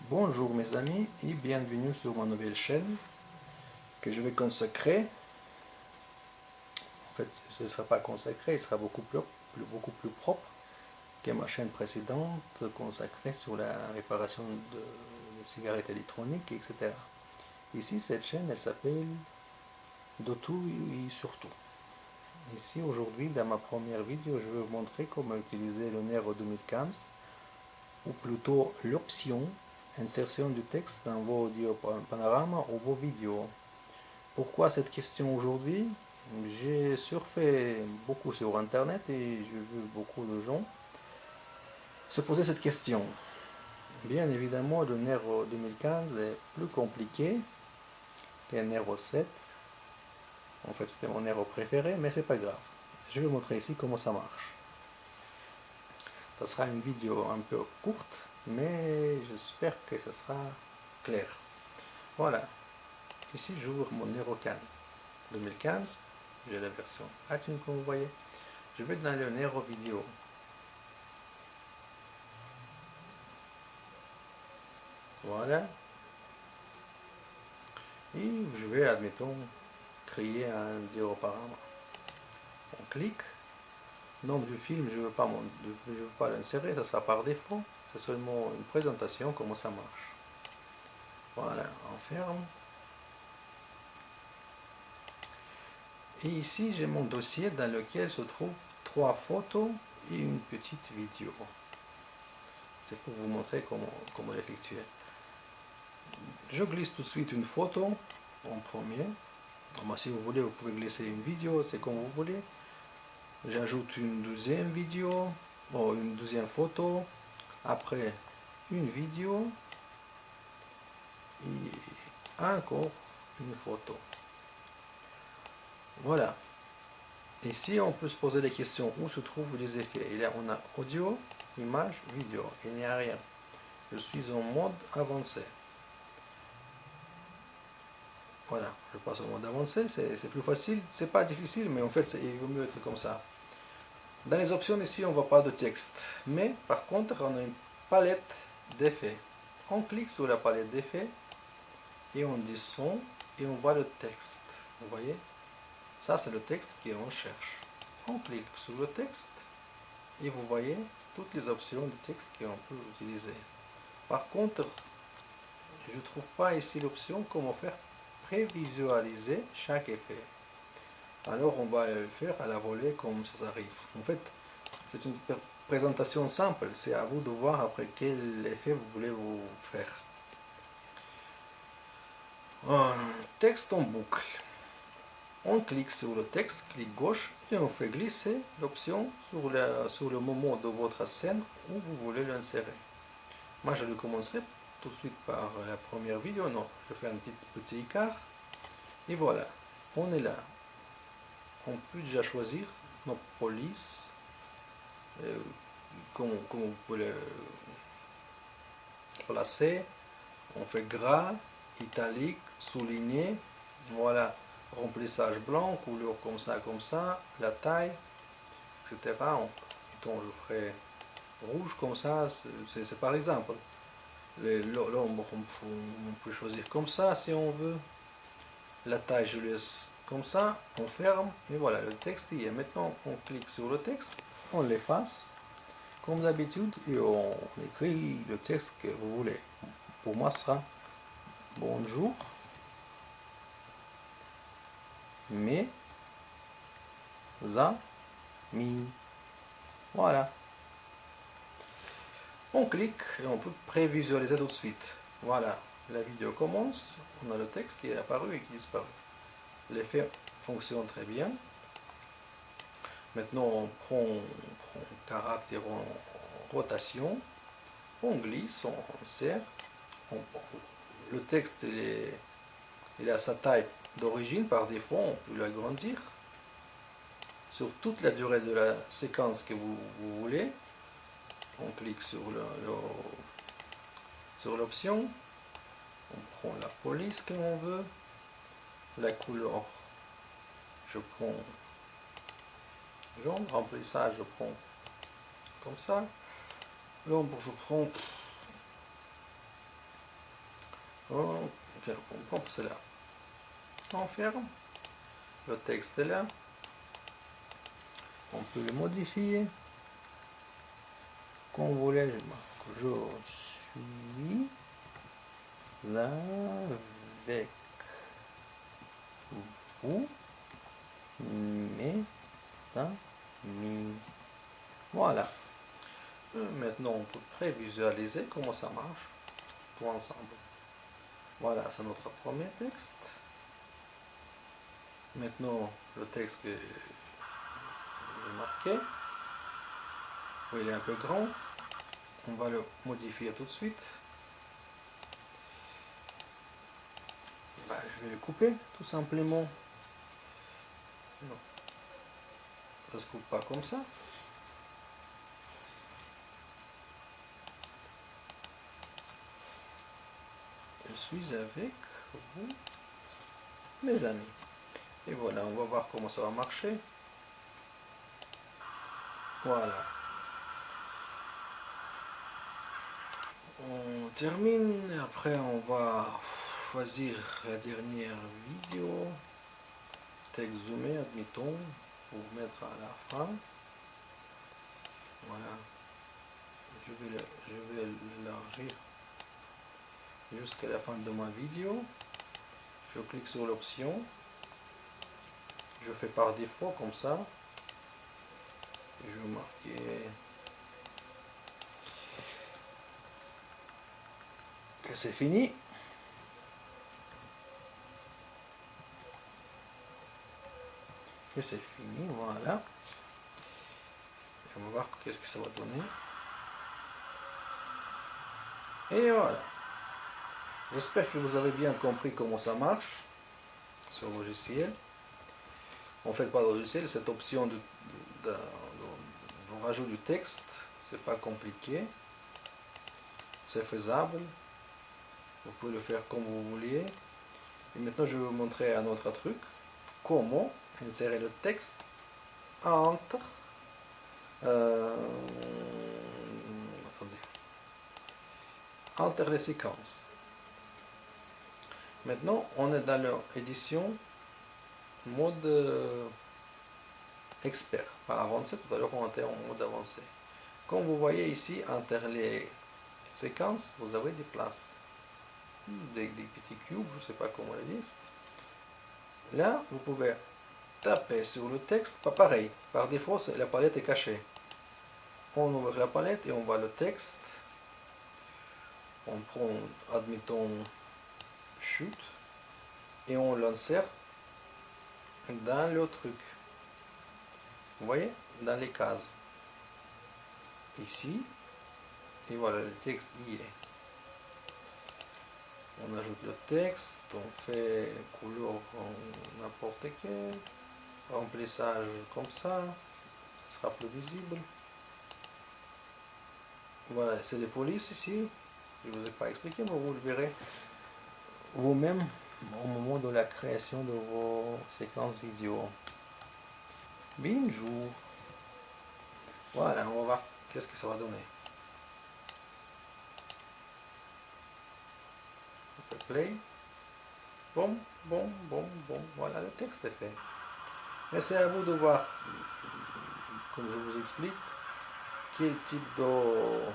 Bonjour mes amis et bienvenue sur ma nouvelle chaîne que je vais consacrer. En fait, ce ne sera pas consacré, il sera beaucoup plus propre que ma chaîne précédente consacrée sur la réparation de cigarettes électroniques, etc. Ici, cette chaîne, elle s'appelle De tout et surtout. Ici, aujourd'hui, dans ma première vidéo, je vais vous montrer comment utiliser le Nero 2015, ou plutôt l'option insertion du texte dans vos audio-panoramas ou vos vidéos. Pourquoi cette question aujourd'hui? J'ai surfé beaucoup sur internet et j'ai vu beaucoup de gens se poser cette question. Bien évidemment, le Nero 2015 est plus compliqué que le Nero 7. En fait, c'était mon Nero préféré, mais c'est pas grave. Je vais vous montrer ici comment ça marche. Ça sera une vidéo un peu courte, mais j'espère que ça sera clair. Voilà. Ici, j'ouvre mon Nero 15. 2015, j'ai la version iTunes comme vous voyez. Je vais dans le Nero vidéo. Voilà. Et je vais, admettons, créer un diaporama. On clique. Nom du film, je ne veux pas l'insérer, ça sera par défaut. C'est seulement une présentation, comment ça marche. Voilà, on ferme. Et ici, j'ai mon dossier dans lequel se trouvent 3 photos et une petite vidéo. C'est pour vous montrer comment l'effectuer. Je glisse tout de suite une photo en premier. Si vous voulez, vous pouvez glisser une vidéo, c'est comme vous voulez. J'ajoute une deuxième vidéo, une deuxième photo, après une vidéo et encore une photo. Voilà. Ici, on peut se poser des questions où se trouvent les effets. Et là, on a audio, image, vidéo. Il n'y a rien. Je suis en mode avancé. Voilà, je passe au mode avancé. C'est plus facile. C'est pas difficile, mais en fait, il vaut mieux être comme ça. Dans les options ici, on ne voit pas de texte. Mais par contre, on a une palette d'effets. On clique sur la palette d'effets et on descend et on voit le texte. Vous voyez? Ça, c'est le texte qu'on cherche. On clique sur le texte et vous voyez toutes les options de texte qu'on peut utiliser. Par contre, je ne trouve pas ici l'option comment faire prévisualiser chaque effet. Alors, on va le faire à la volée comme ça arrive. En fait, c'est une présentation simple, c'est à vous de voir après quel effet vous voulez vous faire. Texte en boucle. On clique sur le texte, clic gauche, et on fait glisser l'option sur le moment de votre scène où vous voulez l'insérer. Moi, je le commencerai tout de suite par la première vidéo. Non, je fais un petit écart. Et voilà, on est là. On peut déjà choisir nos polices. Comment vous pouvez le placer. On fait gras, italique, souligné. Voilà, remplissage blanc, couleur comme ça, la taille, etc. Je ferai rouge comme ça, c'est par exemple. L'ombre, on peut choisir comme ça si on veut. La taille, je laisse comme ça, on ferme, et voilà, le texte y est. Maintenant, on clique sur le texte, on l'efface, comme d'habitude, et on écrit le texte que vous voulez. Pour moi, ce sera bonjour, mes amis. Voilà. On clique et on peut prévisualiser tout de suite. Voilà, la vidéo commence, on a le texte qui est apparu et qui disparaît. L'effet fonctionne très bien. Maintenant, on prend caractère en rotation, on glisse, on serre. Le texte il est à sa taille d'origine, par défaut, on peut l'agrandir sur toute la durée de la séquence que vous voulez. On clique sur l'option, on prend la police que l'on veut, la couleur, je prends jaune, remplissage, je prends comme ça, l'ombre, je prends on prend cela. On ferme. Le texte est là. On peut le modifier. Comme vous voulez, je marque je suis avec vous, mes amis. Voilà. Maintenant, on peut prévisualiser comment ça marche tout ensemble. Voilà, c'est notre premier texte. Maintenant, le texte que j'ai marqué, il est un peu grand. On va le modifier tout de suite. Je vais le couper tout simplement. Non, ça se coupe pas comme ça. Je suis avec vous, mes amis. Et voilà, on va voir comment ça va marcher. Voilà. On termine, et après on va choisir la dernière vidéo. Texte zoomé, admettons, pour mettre à la fin. Voilà. Je vais l'élargir jusqu'à la fin de ma vidéo. Je clique sur l'option. Je fais par défaut comme ça. Je vais marquer que c'est fini. Que c'est fini, voilà. Et on va voir qu'est-ce que ça va donner. Et voilà. J'espère que vous avez bien compris comment ça marche sur le logiciel. En fait, pas le logiciel, cette option de rajout du texte, c'est pas compliqué. C'est faisable. Vous pouvez le faire comme vous vouliez. Et maintenant, je vais vous montrer un autre truc. Comment insérer le texte entre les séquences. Maintenant, on est dans l'édition mode expert, pas avancé. Tout à l'heure, on était en mode avancé. Comme vous voyez ici, entre les séquences, vous avez des places, des petits cubes, je ne sais pas comment le dire. Là, vous pouvez taper sur le texte, pas pareil. Par défaut, la palette est cachée. On ouvre la palette et on voit le texte. On prend, admettons, chute et on l'insère dans le truc. Vous voyez, dans les cases. Ici, et voilà, le texte y est. On ajoute le texte, on fait couleur n'importe quel, remplissage comme ça, ce sera plus visible. Voilà, c'est les polices ici. Je ne vous ai pas expliqué, mais vous le verrez vous-même au moment de la création de vos séquences vidéo. Bonjour. Voilà, on va voir qu'est-ce que ça va donner. On fait play. Bon, bon, bon, bon. Voilà, le texte est fait. Mais c'est à vous de voir, comme je vous explique, quel type d'option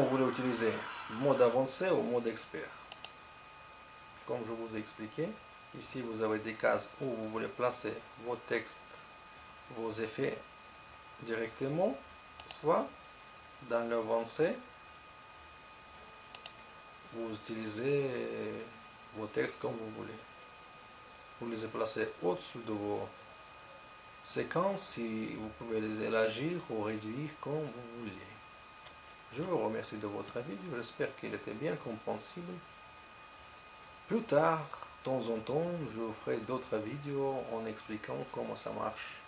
vous voulez utiliser. Mode avancé ou mode expert. Comme je vous ai expliqué, ici vous avez des cases où vous voulez placer vos textes, vos effets directement, soit dans l'avancé, vous utilisez vos textes comme vous voulez. Vous les placez au-dessus de vos séquences et vous pouvez les élargir ou réduire comme vous voulez. Je vous remercie de votre avis, j'espère qu'il était bien compréhensible. Plus tard, de temps en temps, je vous ferai d'autres vidéos en expliquant comment ça marche.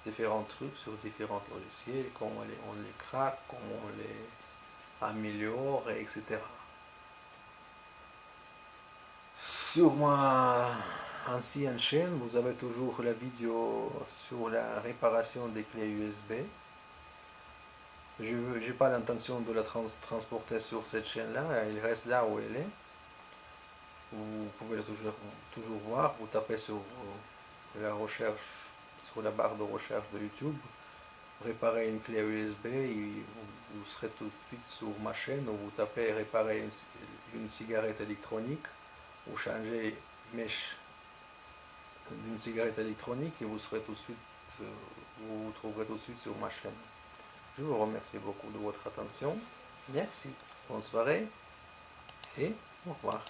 Différents trucs sur différents logiciels, comment on les craque, comment on les améliore, etc. Sur ma ancienne chaîne, vous avez toujours la vidéo sur la réparation des clés USB. Je n'ai pas l'intention de la transporter sur cette chaîne-là, il reste là où elle est. Vous pouvez toujours voir, vous tapez sur la recherche, sur la barre de recherche de YouTube, réparer une clé USB et vous serez tout de suite sur ma chaîne où vous tapez réparer une cigarette électronique ou changer mèche d'une cigarette électronique et vous serez tout de suite, vous vous trouverez tout de suite sur ma chaîne. Je vous remercie beaucoup de votre attention. Merci. Bonne soirée et au revoir.